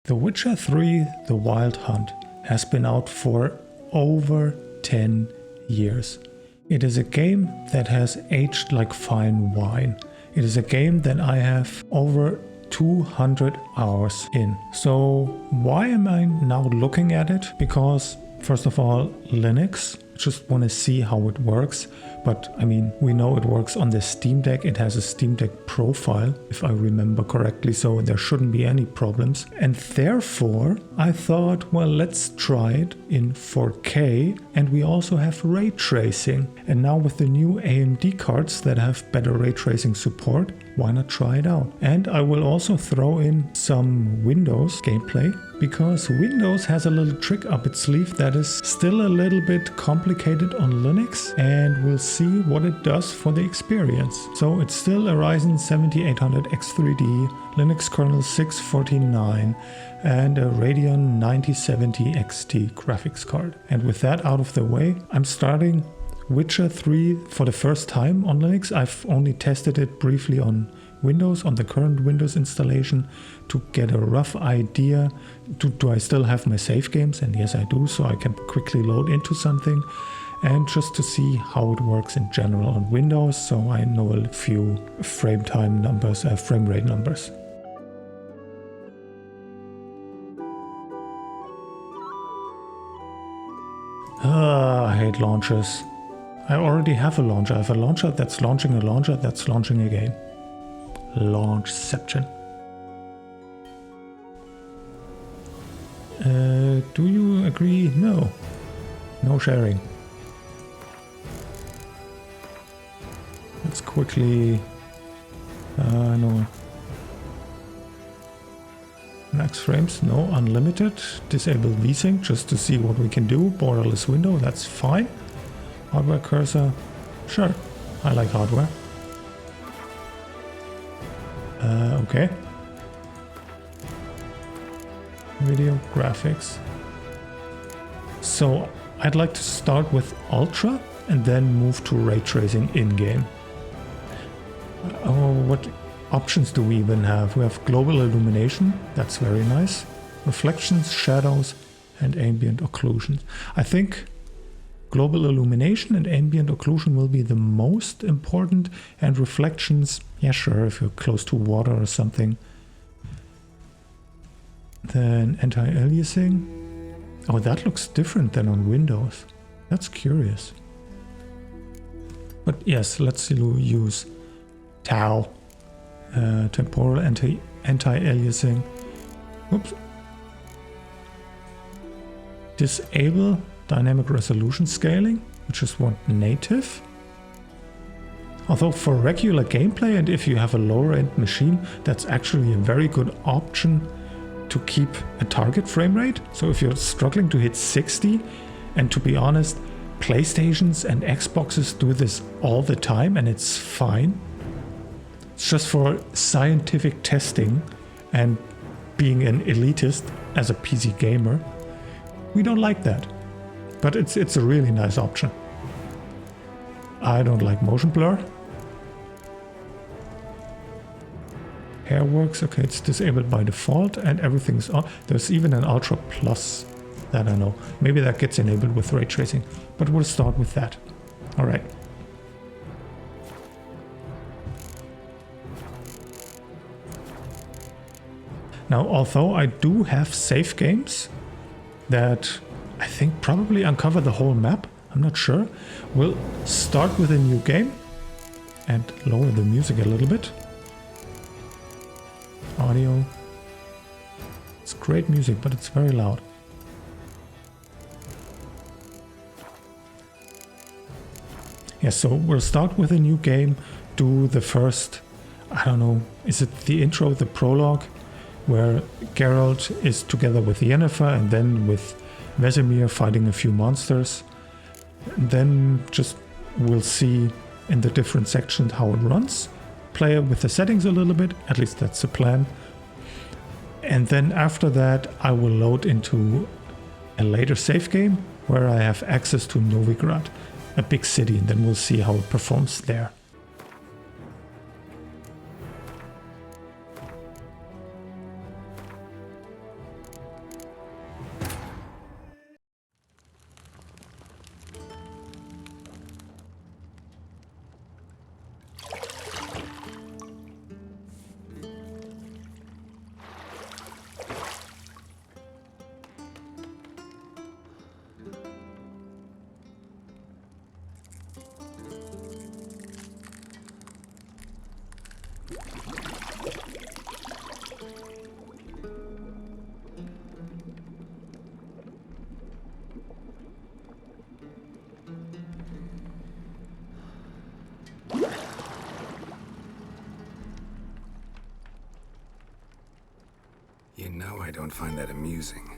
The Witcher 3: The Wild Hunt has been out for over 10 years. It is a game that has aged like fine wine. It is a game that I have over 200 hours in. So why am I now looking at it? Because first of all, Linux. Just want to see how it works. But I mean, we know it works on the Steam Deck. It has a Steam Deck profile, if I remember correctly, so there shouldn't be any problems. And therefore, I thought, well, let's try it in 4K. And we also have ray tracing. And now with the new AMD cards that have better ray tracing support, why not try it out? And I will also throw in some Windows gameplay, because Windows has a little trick up its sleeve that is still a little bit complicated on Linux, and we'll see what it does for the experience. So it's still a Ryzen 7800 X3D, Linux kernel 6.14.9, and a Radeon 9070 XT graphics card. And with that out of the way, I'm starting Witcher 3 for the first time on Linux. I've only tested it briefly on Windows, on the current Windows installation, to get a rough idea. Do I still have my save games? And yes, I do, so I can quickly load into something, and just to see how it works in general on Windows, so I know a few frame rate numbers. I hate launchers. I already have a launcher. I have a launcher that's launching a launcher that's launching again. Launchception. Do you agree? No. No sharing. Let's quickly... no. Max frames? No. Unlimited. Disable VSync just to see what we can do. Borderless window, that's fine. Hardware cursor? Sure. I like hardware. Okay. Video graphics. So I'd like to start with Ultra and then move to ray tracing in-game. Oh, what options do we even have? We have global illumination, that's very nice. Reflections, shadows, and ambient occlusion. I think global illumination and ambient occlusion will be the most important, and reflections, yeah sure, if you're close to water or something. Then anti-aliasing. Oh, that looks different than on Windows. That's curious. But yes, let's use tau. Temporal anti-aliasing. Oops. Disable dynamic resolution scaling, which is what native. Although for regular gameplay, and if you have a lower end machine, that's actually a very good option to keep a target frame rate. So if you're struggling to hit 60, and to be honest, PlayStations and Xboxes do this all the time and it's fine. It's just for scientific testing and being an elitist as a PC gamer. We don't like that. But it's a really nice option. I don't like motion blur. Hair works, okay, it's disabled by default and everything's on. There's even an Ultra Plus that I know. Maybe that gets enabled with ray tracing, but we'll start with that. All right. Now, although I do have save games that I think probably uncover the whole map, I'm not sure. We'll start with a new game and lower the music a little bit. Audio. It's great music, but it's very loud. Yeah, so we'll start with a new game, do the first, I don't know, is it the intro, the prologue, where Geralt is together with Yennefer and then with Vesemir fighting a few monsters. And then just we'll see in the different sections how it runs. Play with the settings a little bit, at least that's the plan. And then after that I will load into a later save game where I have access to Novigrad, a big city, and then we'll see how it performs there. You know I don't find that amusing.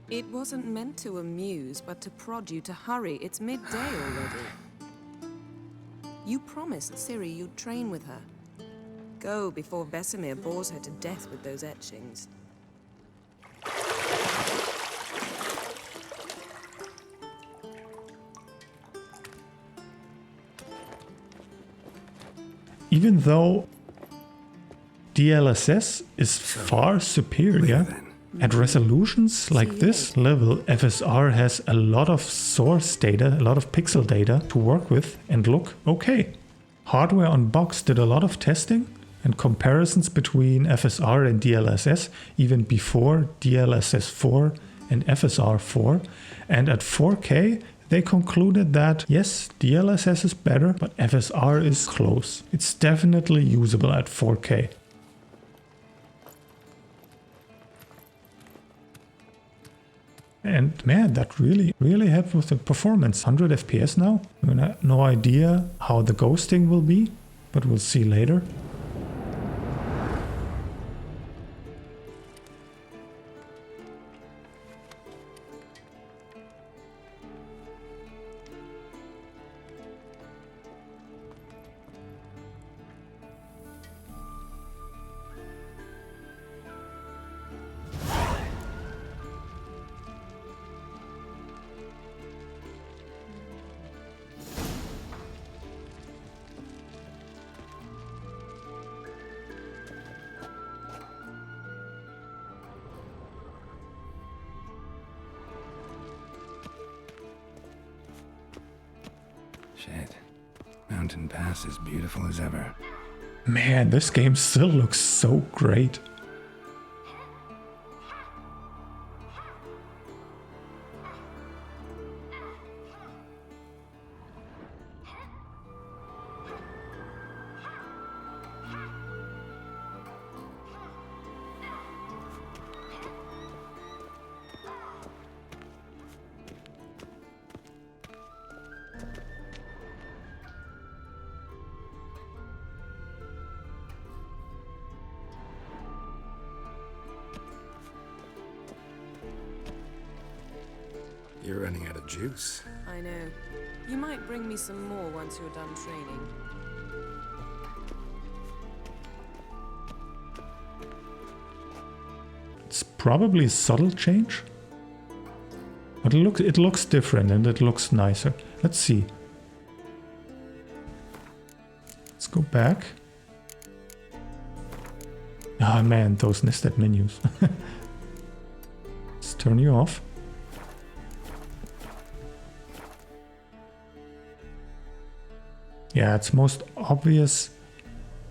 It wasn't meant to amuse, but to prod you to hurry. It's midday already. You promised Ciri you'd train with her. Go before Vesemir bores her to death with those etchings. Even though DLSS is far superior, at resolutions like this level, FSR has a lot of source data, a lot of pixel data to work with and look okay. Hardware on Box did a lot of testing and comparisons between FSR and DLSS even before DLSS 4 and FSR 4, and at 4K they concluded that yes, DLSS is better, but FSR is close. It's definitely usable at 4K. And man, that really helped with the performance. 100 FPS now. I have no idea how the ghosting will be, but we'll see later. Shit. Mountain Pass is beautiful as ever. Man, this game still looks so great. You're running out of juice. I know. You might bring me some more once you're done training. It's probably a subtle change, but it looks different and it looks nicer. Let's see. Let's go back. Ah man, those nested menus. Let's turn you off. Yeah, it's most obvious.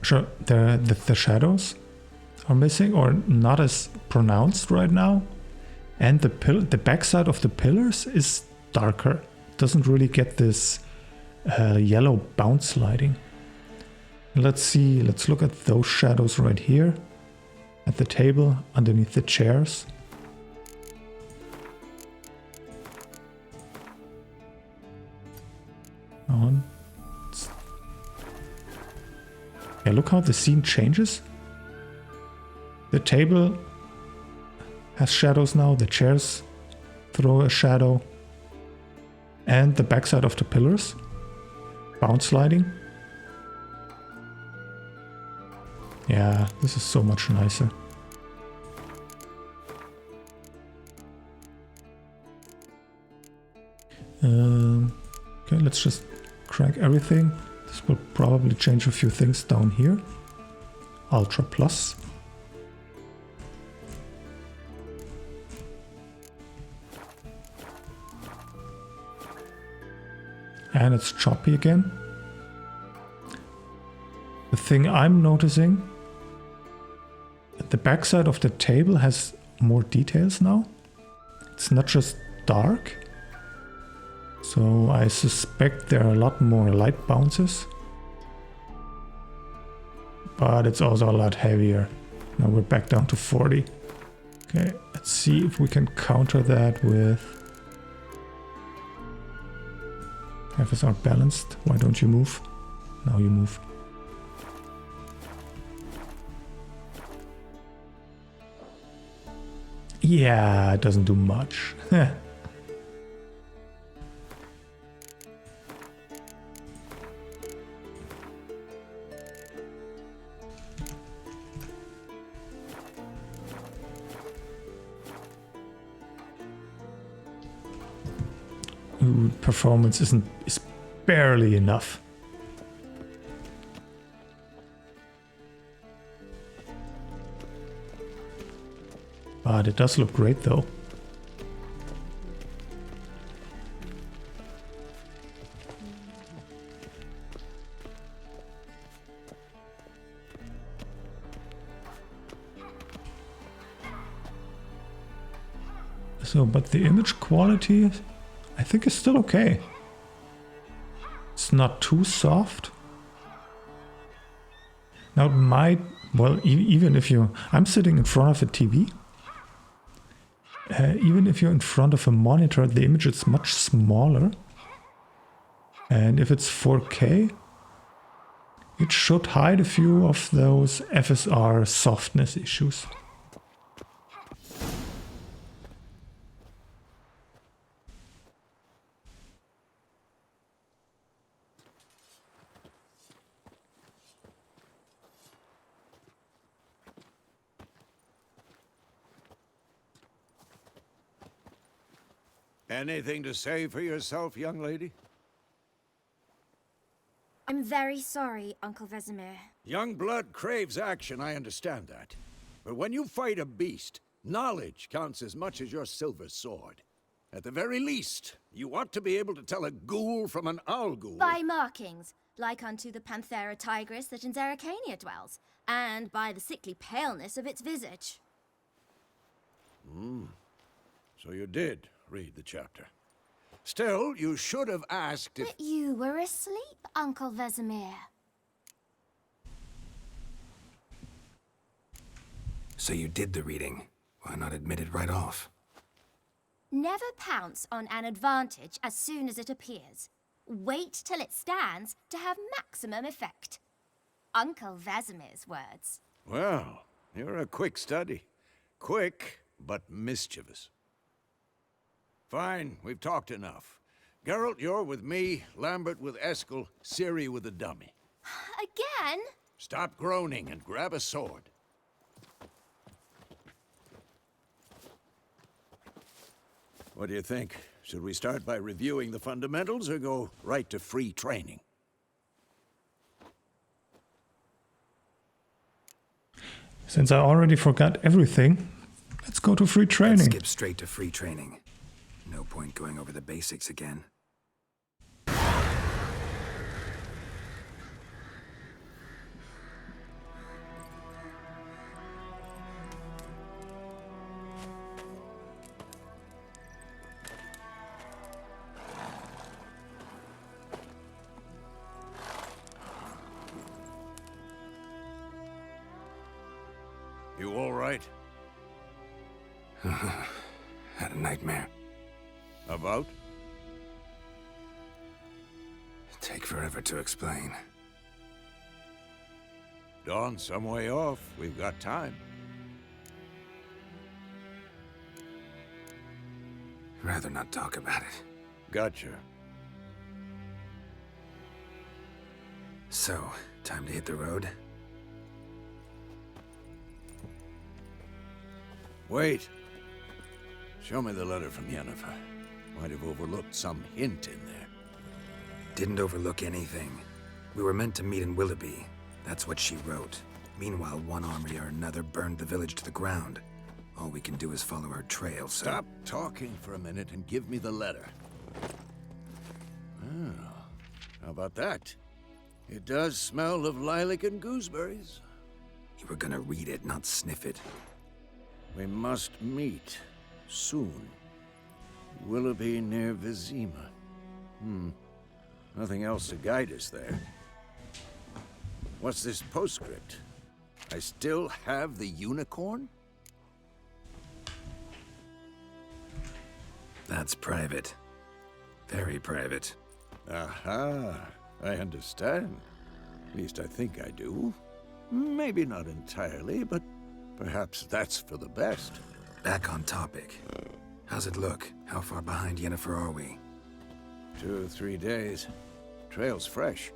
Sure, the shadows are missing or not as pronounced right now, and the backside of the pillars is darker. It doesn't really get this yellow bounce lighting. Let's see. Let's look at those shadows right here, at the table underneath the chairs. On. Yeah, look how the scene changes. The table has shadows now, the chairs throw a shadow, and the backside of the pillars, bounce lighting. Yeah, this is so much nicer. Okay, let's just crank everything. This will probably change a few things down here. Ultra Plus. And it's choppy again. The thing I'm noticing, the backside of the table has more details now. It's not just dark. So I suspect there are a lot more light bounces. But it's also a lot heavier. Now we're back down to 40. Okay, let's see if we can counter that with... FSR balanced. Why don't you move? Now you move. Yeah, it doesn't do much. Ooh, performance is barely enough. But it does look great though. So, but the image quality, I think, is still okay. It's not too soft. Now it might, well, even if you, I'm sitting in front of a TV. Even if you're in front of a monitor, the image is much smaller. And if it's 4K, it should hide a few of those FSR softness issues. Anything to say for yourself, young lady? I'm very sorry, Uncle Vesemir. Young blood craves action, I understand that. But when you fight a beast, knowledge counts as much as your silver sword. At the very least, you ought to be able to tell a ghoul from an owl ghoul. By markings, like unto the Panthera tigris that in Zeracania dwells, and by the sickly paleness of its visage. So you did read the chapter. Still, you should have asked if... But you were asleep, Uncle Vesemir. So you did the reading. Why not admit it right off? Never pounce on an advantage as soon as it appears. Wait till it stands to have maximum effect. Uncle Vesemir's words. Well, you're a quick study. Quick, but mischievous. Fine, we've talked enough. Geralt, you're with me, Lambert with Eskel, Ciri with the dummy. Again? Stop groaning and grab a sword. What do you think? Should we start by reviewing the fundamentals or go right to free training? Since I already forgot everything, let's go to free training. Let's skip straight to free training. No point going over the basics again. You all right? Had a nightmare. About? Take forever to explain. Dawn's some way off. We've got time. Rather not talk about it. Gotcha. So, time to hit the road? Wait. Show me the letter from Yennefer. Might have overlooked some hint in there. Didn't overlook anything. We were meant to meet in Willoughby. That's what she wrote. Meanwhile, one army or another burned the village to the ground. All we can do is follow her trail, so... Stop talking for a minute and give me the letter. Oh, how about that? It does smell of lilac and gooseberries. You were gonna read it, not sniff it. We must meet soon. Willoughby near Vizima. Nothing else to guide us there. What's this postscript? I still have the unicorn? That's private. Very private. Aha, I understand. At least I think I do. Maybe not entirely, but perhaps that's for the best. Back on topic. How's it look? How far behind Yennefer are we? 2 or 3 days. Trail's fresh,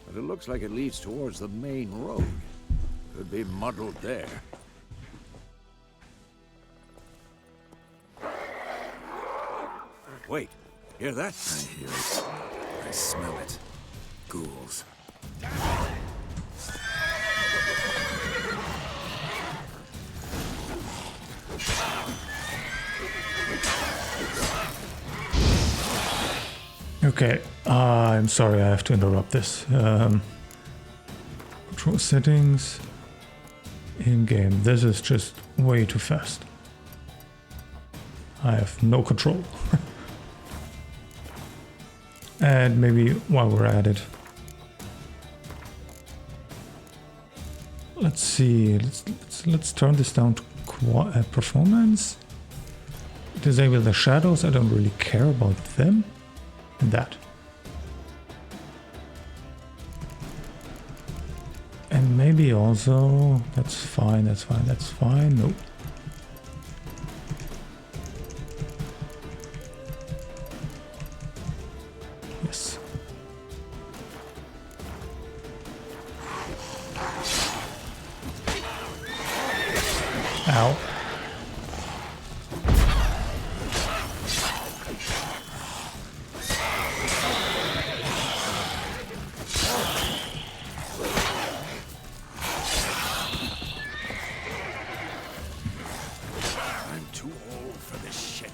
but it looks like it leads towards the main road. Could be muddled there. Wait, hear that? I hear it. I smell it. Ghouls. Okay, I'm sorry I have to interrupt this. Control settings. In-game. This is just way too fast. I have no control. And maybe while we're at it, let's see. Let's turn this down to performance. Disable the shadows. I don't really care about them. And that. And maybe also that's fine. That's fine. That's fine. Nope. Yes. Ow. I'm too old for this shit.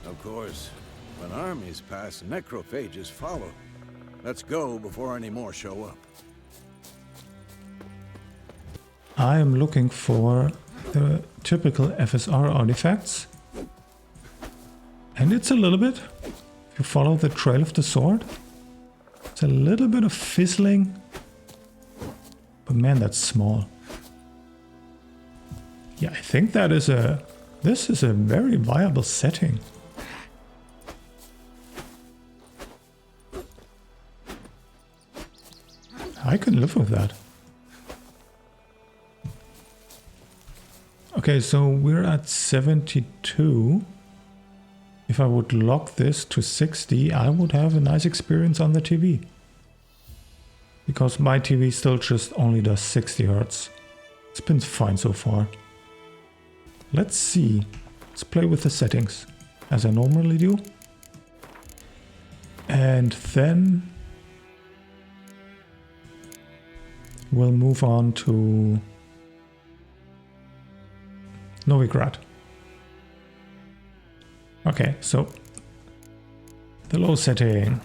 Of course, when armies pass, necrophages follow. Let's go before any more show up. I am looking for the typical FSR artifacts. And it's a little bit, if you follow the trail of the sword, it's a little bit of fizzling. But man, that's small. Yeah, I think this is a very viable setting. I can live with that. Okay, so we're at 72. If I would lock this to 60, I would have a nice experience on the TV. Because my TV still just only does 60 Hz. It's been fine so far. Let's see. Let's play with the settings, as I normally do. And then we'll move on to Novigrad. Okay, so the low setting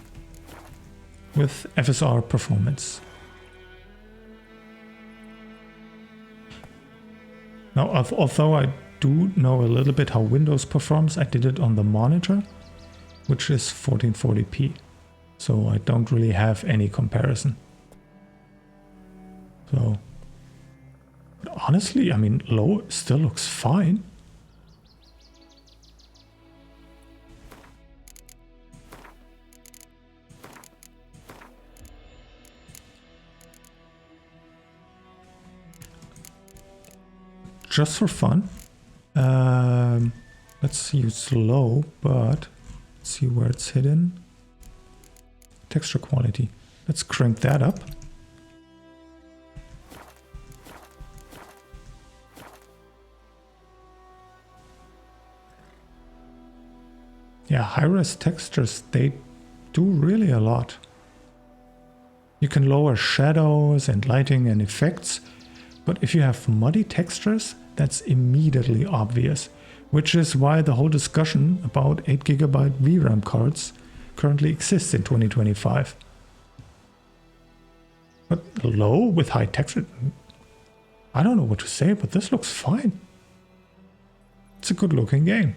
with FSR performance. Now, although I do know a little bit how Windows performs, I did it on the monitor, which is 1440p. So I don't really have any comparison. So, but honestly, I mean, low still looks fine. Just for fun, let's use low, but let's see where it's hidden. Texture quality. Let's crank that up. Yeah, high-res textures, they do really a lot. You can lower shadows and lighting and effects, but if you have muddy textures, that's immediately obvious, which is why the whole discussion about 8GB VRAM cards currently exists in 2025. But low with high texture, I don't know what to say, but this looks fine. It's a good looking game.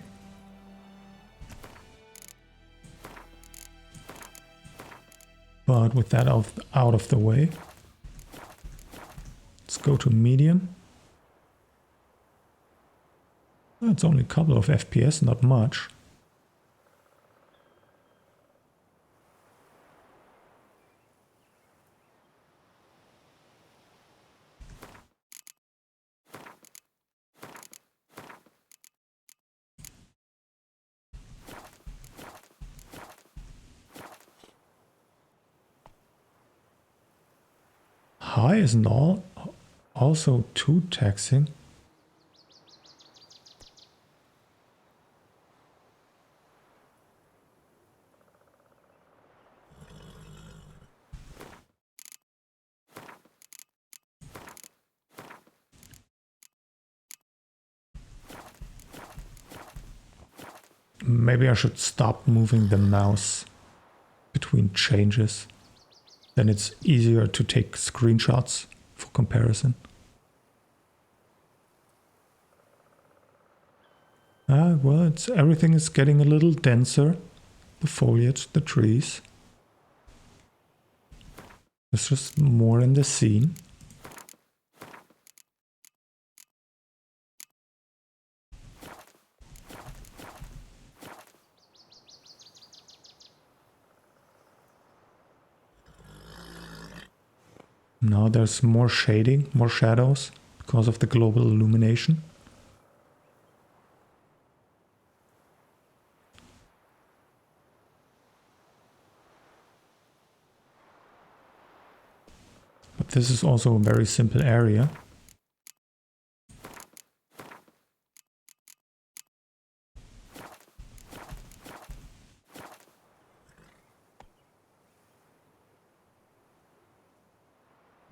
But with that out of the way, let's go to medium. It's only a couple of FPS, not much. High isn't also too taxing. Maybe I should stop moving the mouse between changes. Then it's easier to take screenshots for comparison. Well, everything is getting a little denser. The foliage, the trees. There's just more in the scene. Now there's more shading, more shadows because of the global illumination. But this is also a very simple area.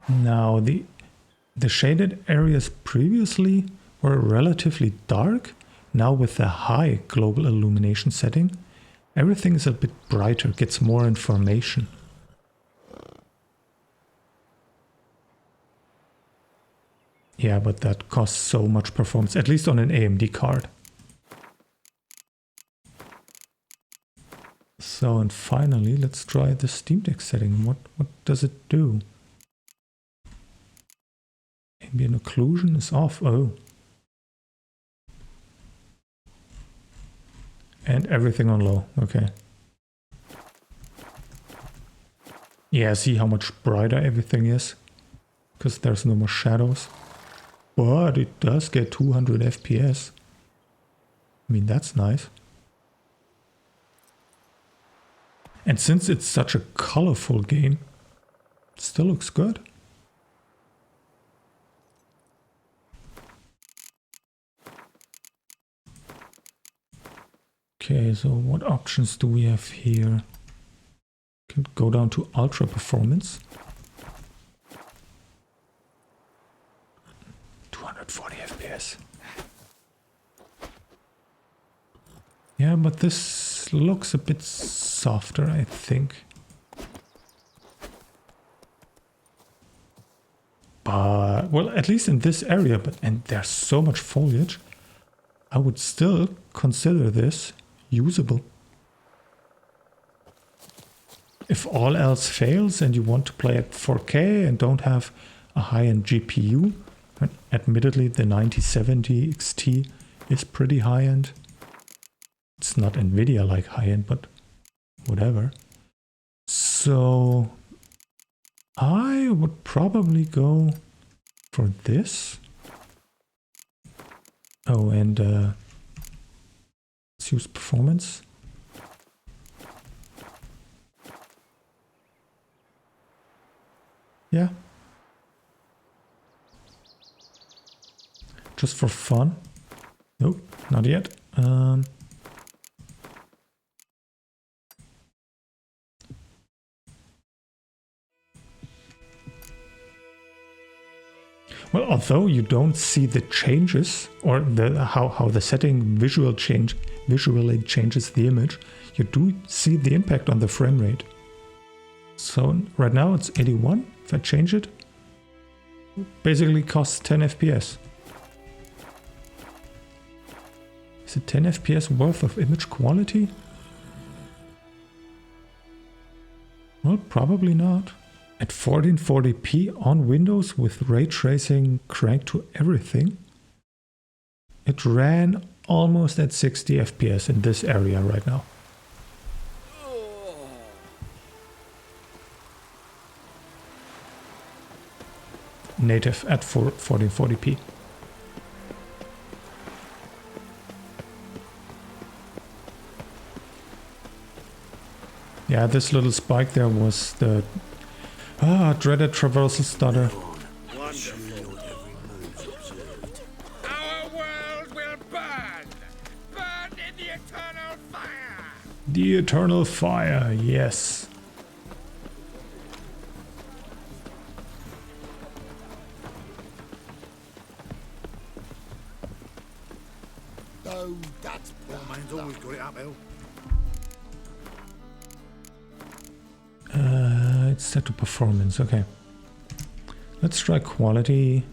Now the shaded areas previously were relatively dark. Now with the high global illumination setting, everything is a bit brighter, gets more information. Yeah, but that costs so much performance, at least on an AMD card. So, and finally, let's try the Steam Deck setting. What does it do? Ambient occlusion is off. Oh. And everything on low. Okay. Yeah, see how much brighter everything is? Because there's no more shadows. But it does get 200 FPS. I mean, that's nice. And since it's such a colorful game, it still looks good. Okay, so what options do we have here? Can go down to ultra performance. 240 FPS. Yeah, but this looks a bit softer, I think. But, well, at least in this area, and there's so much foliage, I would still consider this usable. If all else fails and you want to play at 4K and don't have a high-end GPU, admittedly the 9070 XT is pretty high-end. It's not Nvidia like high-end, but whatever. So I would probably go for this. Oh, and let's use performance. Yeah. Just for fun. Nope, not yet. Well, although you don't see the changes or how the setting visually changes the image, you do see the impact on the frame rate. So right now it's 81. If I change it, basically costs 10 FPS. Is it 10 FPS worth of image quality? Well, probably not. At 1440p on Windows with ray tracing cranked to everything, it ran almost at 60 FPS in this area right now. Native at 1440p. Yeah, this little spike there was the dreaded traversal stutter. Our world will burn! Burn in the eternal fire! The eternal fire, yes. Oh, that's man's always got it uphill. It's set to performance, okay. Let's try quality.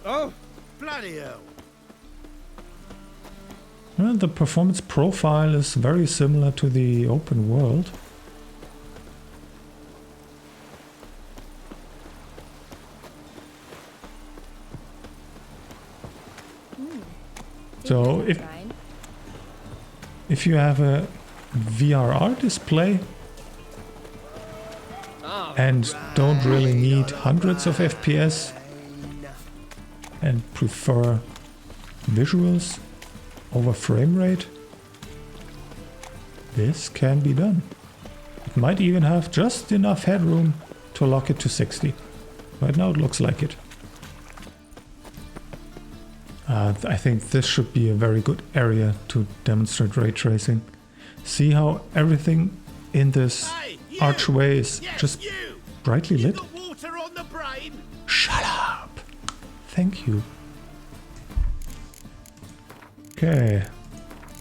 Oh, bloody hell. Well, the performance profile is very similar to the open world. So if you have a VRR display and don't really need hundreds of FPS and prefer visuals over frame rate, this can be done. It might even have just enough headroom to lock it to 60. Right now it looks like it. I think this should be a very good area to demonstrate ray tracing. See how everything in this archway is just brightly lit? Water on the brain. Shut up! Thank you. Okay,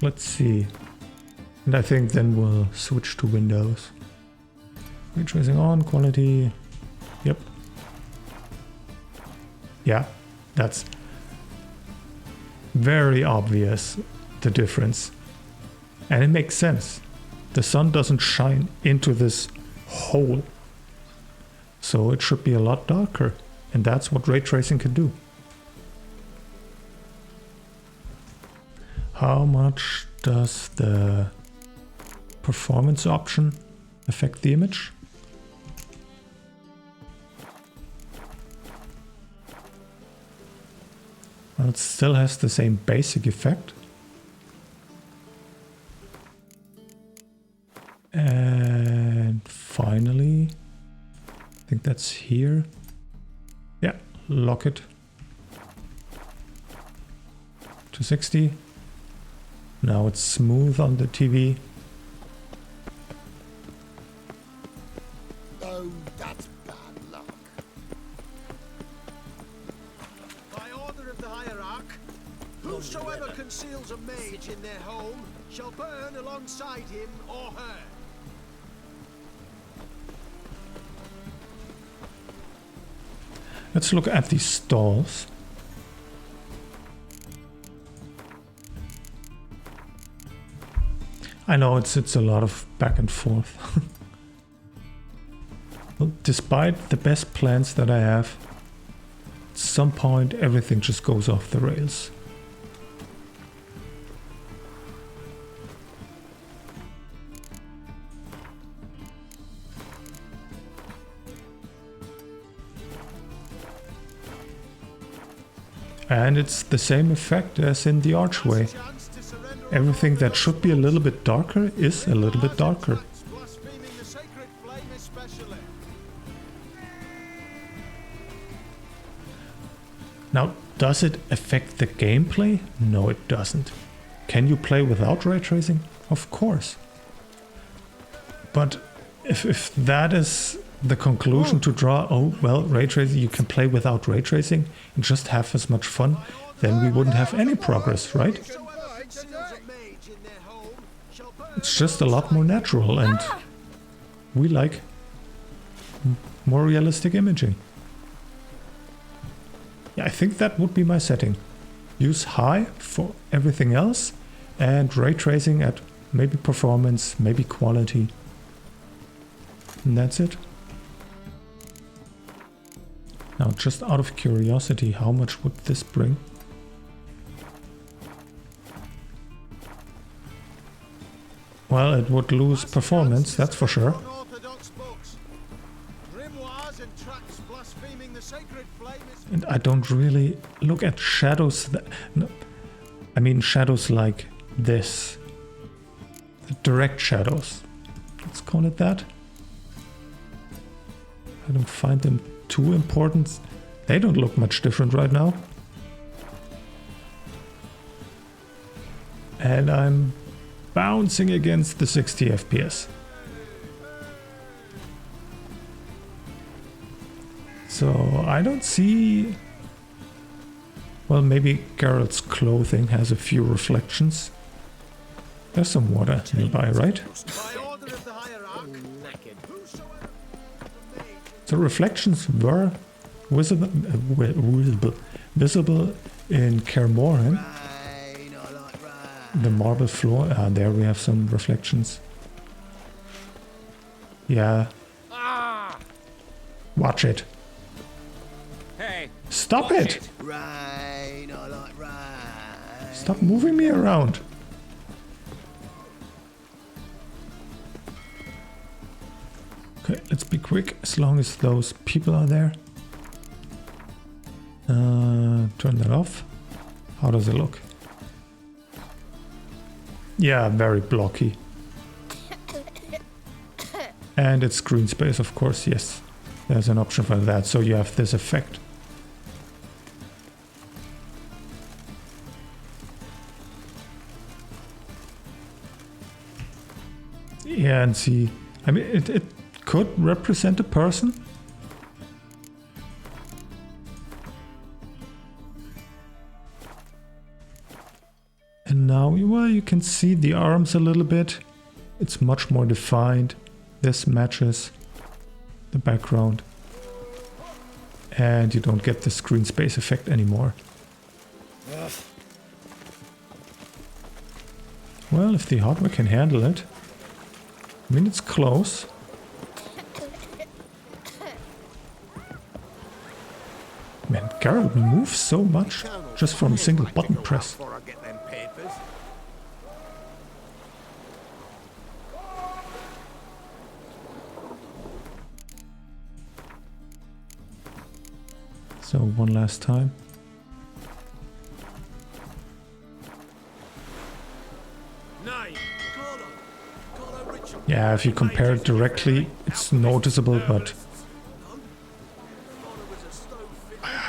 let's see. And I think then we'll switch to Windows. Ray tracing on, quality. Yep. Yeah, that's very obvious, the difference. And it makes sense. The sun doesn't shine into this hole. So it should be a lot darker. And that's what ray tracing can do. How much does the performance option affect the image? Well, it still has the same basic effect. And finally, I think that's here. Yeah, lock it to 60. Now it's smooth on the TV. Oh, that's bad luck. By order of the hierarch, whosoever conceals a mage in their home shall burn alongside him or her. Let's look at these stalls. I know it's a lot of back and forth. Well, despite the best plans that I have, at some point everything just goes off the rails. And it's the same effect as in the archway. Everything that should be a little bit darker is a little bit darker. Now, does it affect the gameplay? No, it doesn't. Can you play without ray tracing? Of course. But if that is the conclusion to draw, oh, well, ray tracing, you can play without ray tracing and just have as much fun, then we wouldn't have any progress, right? It's just a lot more natural, and we like more realistic imaging. Yeah, I think that would be my setting. Use high for everything else, and ray tracing at maybe performance, maybe quality. And that's it. Now, just out of curiosity, how much would this bring? Well, it would lose performance, that's for sure. Unorthodox books. Grimoires and tracts blaspheming the sacred flame is... And I don't really look at shadows. No, I mean shadows like this. The direct shadows. Let's call it that. I don't find them too important. They don't look much different right now. And I'm bouncing against the 60 FPS. So I don't see... Well, maybe Geralt's clothing has a few reflections. There's some water nearby, right? By order of the hierarch, So reflections were visible in Kaer Morhen. The marble floor. There we have some reflections. Yeah. Watch it. Hey, Stop watch it! rain, I like rain. Stop moving me around. Okay, let's be quick as long as those people are there. Turn that off. How does it look? Yeah, very blocky. And it's screen space, of course, yes. There's an option for that, so you have this effect. Yeah, and see, I mean, it could represent a person. And now, well, you can see the arms a little bit. It's much more defined. This matches the background. And you don't get the screen space effect anymore. Well, if the hardware can handle it. I mean, it's close. Man, Geralt moves so much just from a single button press. Before I get them papers. So one last time. Nine. Call Richard. Yeah, if you compare it directly, it's noticeable, but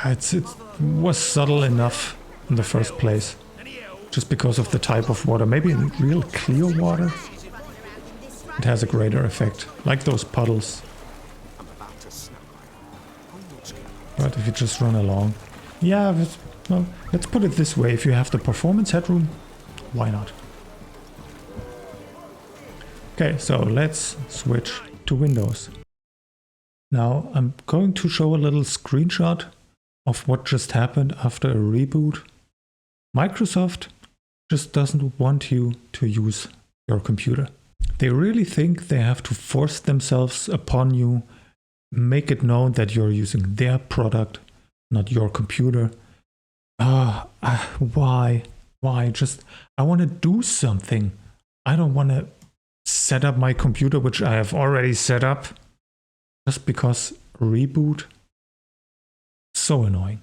it was subtle enough in the first place. Just because of the type of water. Maybe in real clear water, it has a greater effect. Like those puddles. But if you just run along. Yeah, well, let's put it this way. If you have the performance headroom, why not? Okay, so let's switch to Windows. Now I'm going to show a little screenshot of what just happened after a reboot. Microsoft just doesn't want you to use your computer. They really think they have to force themselves upon you, make it known that you're using their product, not your computer. Why? Why? Just, I want to do something. I don't want to set up my computer, which I have already set up, just because reboot. So annoying.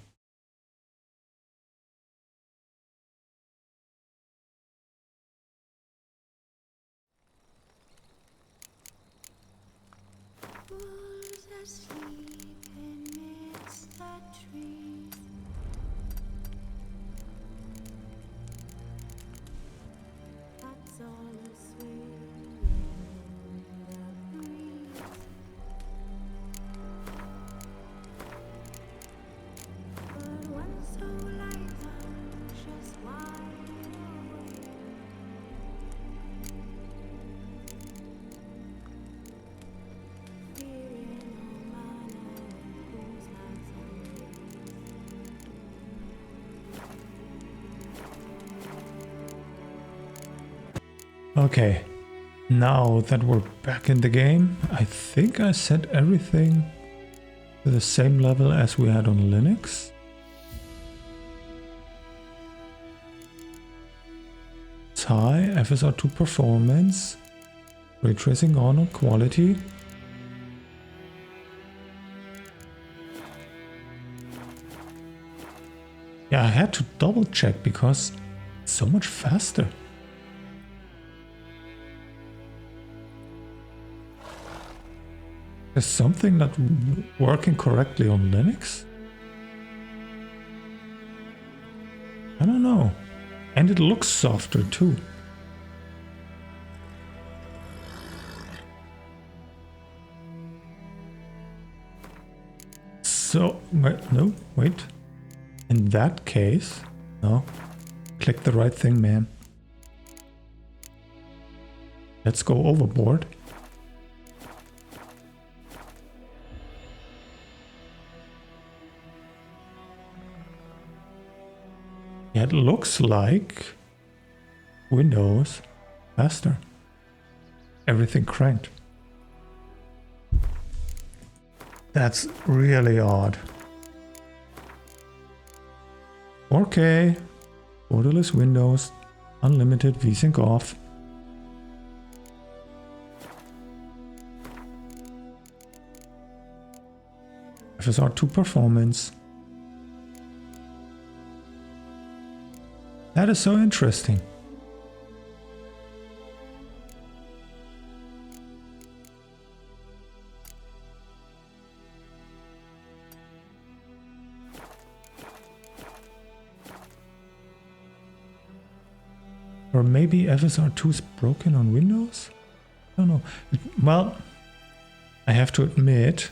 Okay, now that we're back in the game, I think I set everything to the same level as we had on Linux. It's high, FSR2 performance, ray tracing on quality. Yeah, I had to double check because it's so much faster. Is something not working correctly on Linux? I don't know. And it looks softer too. So, wait. In that case, no. Click the right thing, man. Let's go overboard. It looks like Windows faster. Everything cranked. That's really odd. 4K, borderless Windows, unlimited VSync off. FSR2 performance. That is so interesting. Or maybe FSR2 is broken on Windows? I don't know. Well, I have to admit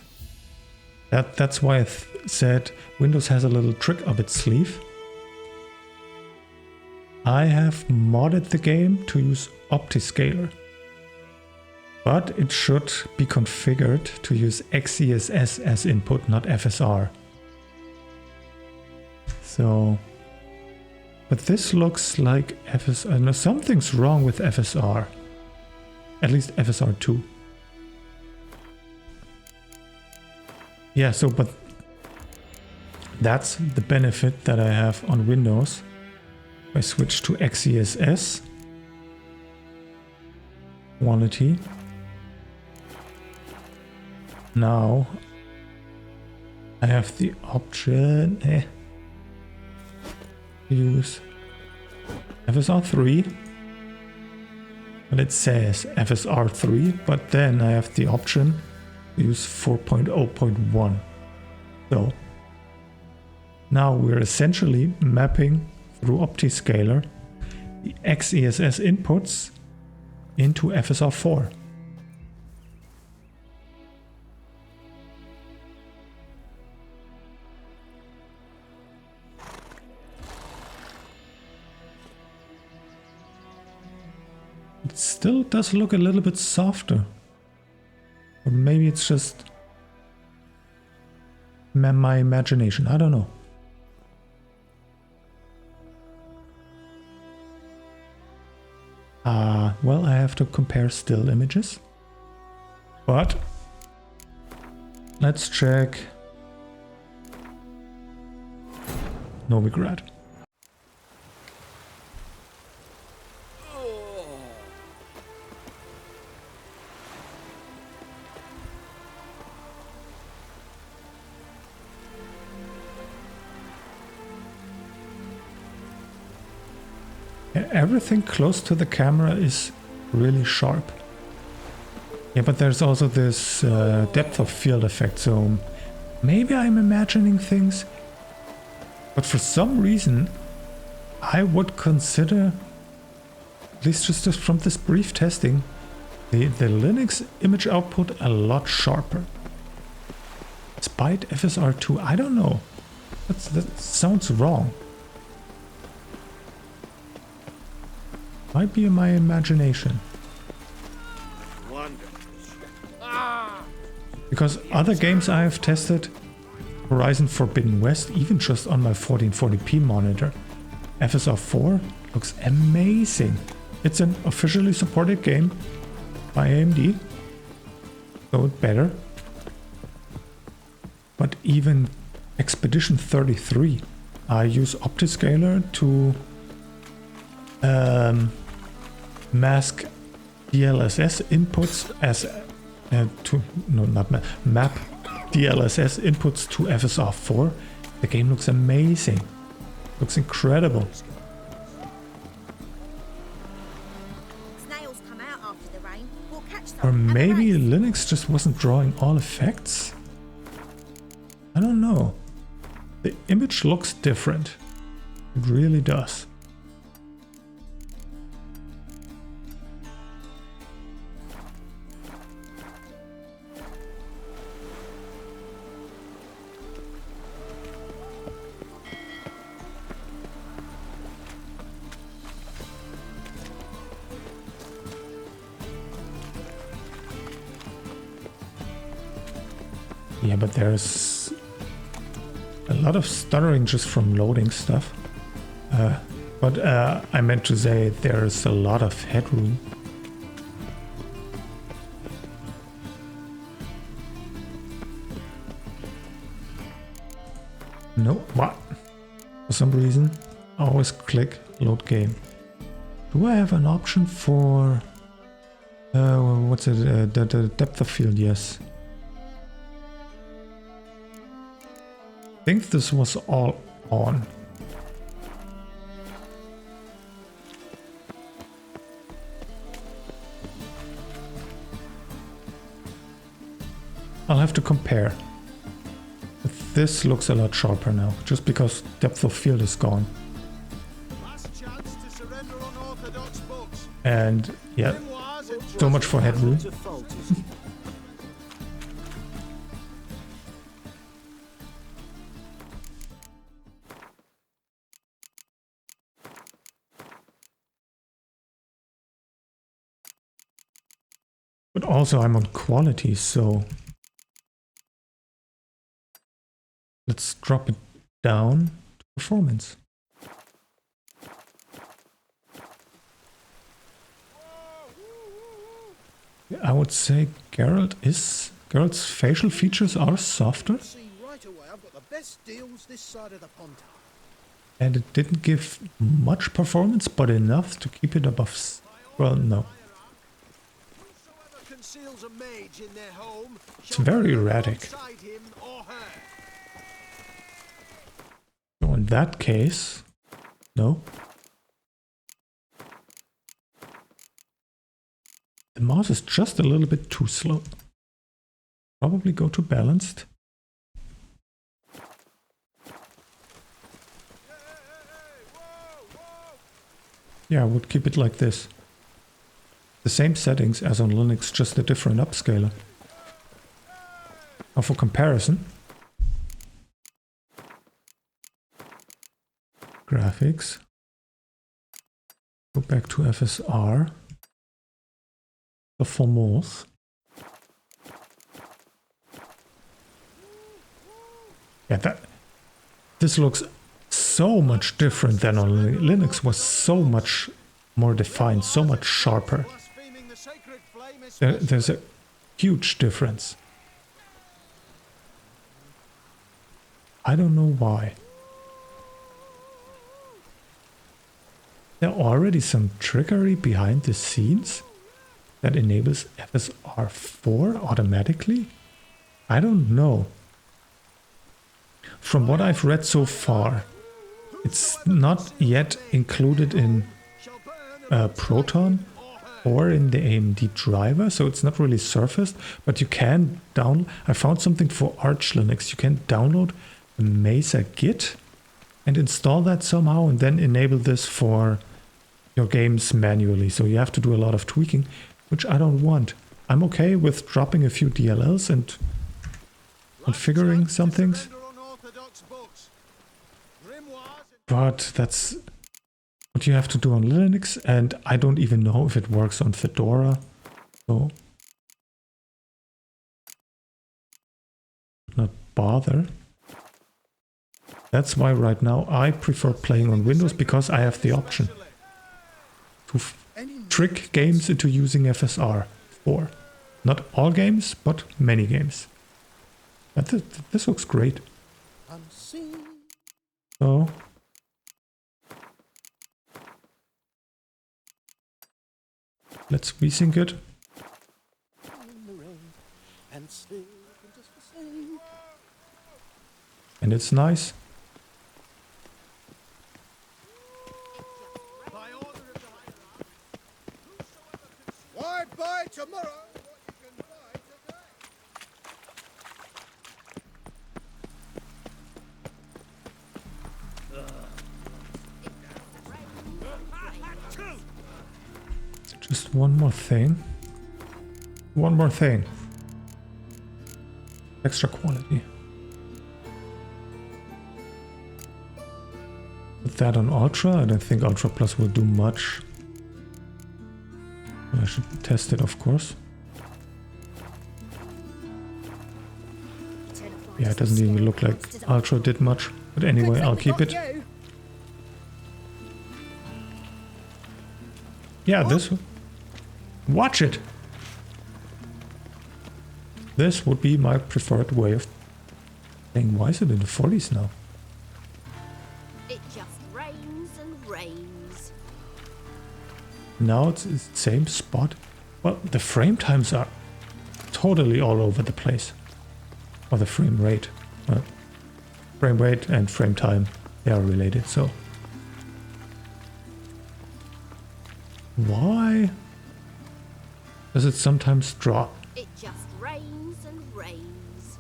that's why I said Windows has a little trick up its sleeve. I have modded the game to use OptiScaler, but it should be configured to use XeSS as input, not FSR. So, but this looks like FSR. No, something's wrong with FSR. At least FSR2. Yeah, so, but that's the benefit that I have on Windows. I switch to XeSS quality. Now I have the option to use FSR3, and it says FSR3, but then I have the option to use 4.0.1. So now we're essentially mapping through OptiScaler the XeSS inputs into FSR4. It still does look a little bit softer. Or maybe it's just my imagination, I don't know. Well, I have to compare still images, but let's check Novigrad. Everything close to the camera is really sharp. Yeah, but there's also this depth of field effect, so maybe I'm imagining things. But for some reason, I would consider, at least just from this brief testing, the Linux image output a lot sharper. Despite FSR2, I don't know. That sounds wrong. Might be in my imagination. Because other games I have tested, Horizon Forbidden West, even just on my 1440p monitor, FSR4 looks amazing. It's an officially supported game by AMD, so it's better. But even Expedition 33, I use OptiScaler to mask DLSS inputs as map DLSS inputs to FSR4. The game looks amazing. Looks incredible. Snails come out after the rain. We'll catch some Or at the maybe race. Linux just wasn't drawing all effects? I don't know. The image looks different. It really does. Yeah, but there's a lot of stuttering just from loading stuff. But I meant to say there's a lot of headroom. No, what? For some reason, I always click load game. Do I have an option for what's it? The depth of field? Yes. I think this was all on. I'll have to compare. But this looks a lot sharper now, just because depth of field is gone. Last chance to surrender unorthodox books. And yeah, Memoirs and so much for headroom. But also I'm on quality, so let's drop it down to performance. I would say Geralt's facial features are softer, See right away, I've got the best deals this side of the pond. and it didn't give much performance, but enough to keep it above. Well, no. Whosoever conceals a mage in their home It's shall very burn erratic. alongside him or her. So in that case, no. The mouse is just a little bit too slow. Probably go to balanced. Yeah, I would keep it like this. The same settings as on Linux, just a different upscaler. Now for comparison. Graphics. Go back to FSR. Performance. Yeah, this looks so much different than on Linux. Was so much more defined, so much sharper. Blaspheming the sacred flame is There's a huge difference. I don't know why. There are already some trickery behind the scenes that enables FSR4 automatically? I don't know. From what I've read so far, it's not yet included in Proton or in the AMD driver, so it's not really surfaced, but you can download. I found something for Arch Linux. You can download the Mesa Git and install that somehow and then enable this for your games manually. So you have to do a lot of tweaking, which I don't want. I'm okay with dropping a few DLLs and configuring some things, but that's what you have to do on Linux, and I don't even know if it works on Fedora, so not bother. That's why right now I prefer playing on Windows, because I have the option to trick games into using FSR 4. Not all games, but many games. But this looks great. So let's resync it. And it's nice. Why buy tomorrow what you can buy today? Just one more thing. One more thing. Extra quality. Put that on Ultra. I don't think Ultra Plus will do much. I should test it, of course. Yeah, it doesn't even look like Ultra did much. But anyway, I'll keep it. Yeah, this... Watch it! This would be my preferred way of saying, why is it in the 40s now? It just rains and rains. Now it's the same spot. Well, the frame times are totally all over the place. Or the frame rate. Frame rate and frame time, they are related, so. Why does it sometimes drop? It just rains and rains.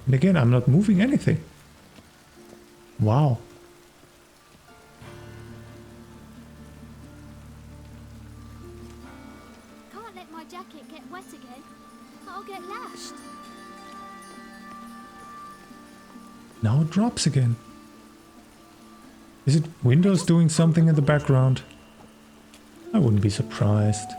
And again, I'm not moving anything. Wow. Can't let my jacket get wet again. I'll get lashed. Now it drops again. Is it Windows doing something in the background? I wouldn't be surprised.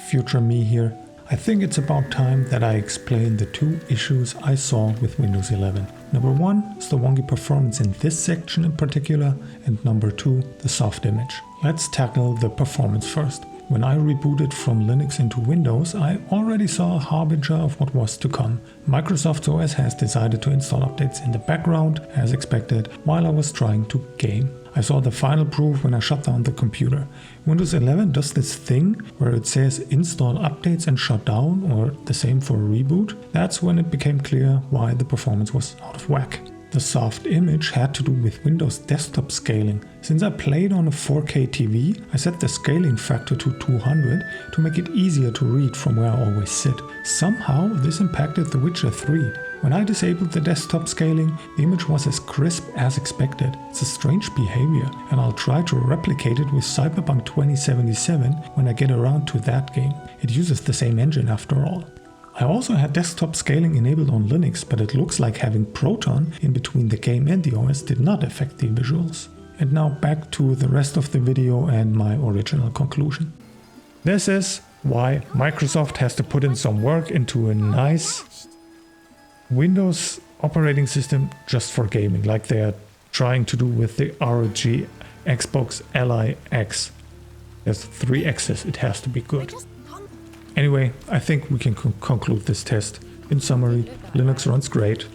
Future me here. I think it's about time that I explain the two issues I saw with Windows 11. Number one is the wonky performance in this section in particular, and number two, the soft image. Let's tackle the performance first. When I rebooted from Linux into Windows, I already saw a harbinger of what was to come. Microsoft OS has decided to install updates in the background, as expected, while I was trying to game. I saw the final proof when I shut down the computer. Windows 11 does this thing where it says install updates and shut down, or the same for a reboot. That's when it became clear why the performance was out of whack. The soft image had to do with Windows desktop scaling. Since I played on a 4K TV, I set the scaling factor to 200 to make it easier to read from where I always sit. Somehow this impacted The Witcher 3. When I disabled the desktop scaling, the image was as crisp as expected. It's a strange behavior, and I'll try to replicate it with Cyberpunk 2077 when I get around to that game. It uses the same engine after all. I also had desktop scaling enabled on Linux, but it looks like having Proton in between the game and the OS did not affect the visuals. And now back to the rest of the video and my original conclusion. This is why Microsoft has to put in some work into a nice Windows operating system just for gaming, like they are trying to do with the ROG Xbox Ally X. There's 3 X's, it has to be good. Anyway, I think we can conclude this test. In summary, Linux runs great,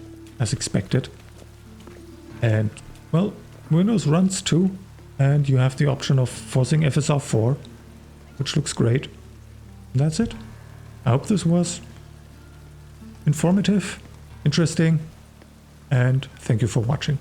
as expected. And, well, Windows runs too. And you have the option of forcing FSR 4, which looks great. And that's it. I hope this was informative, interesting, and thank you for watching.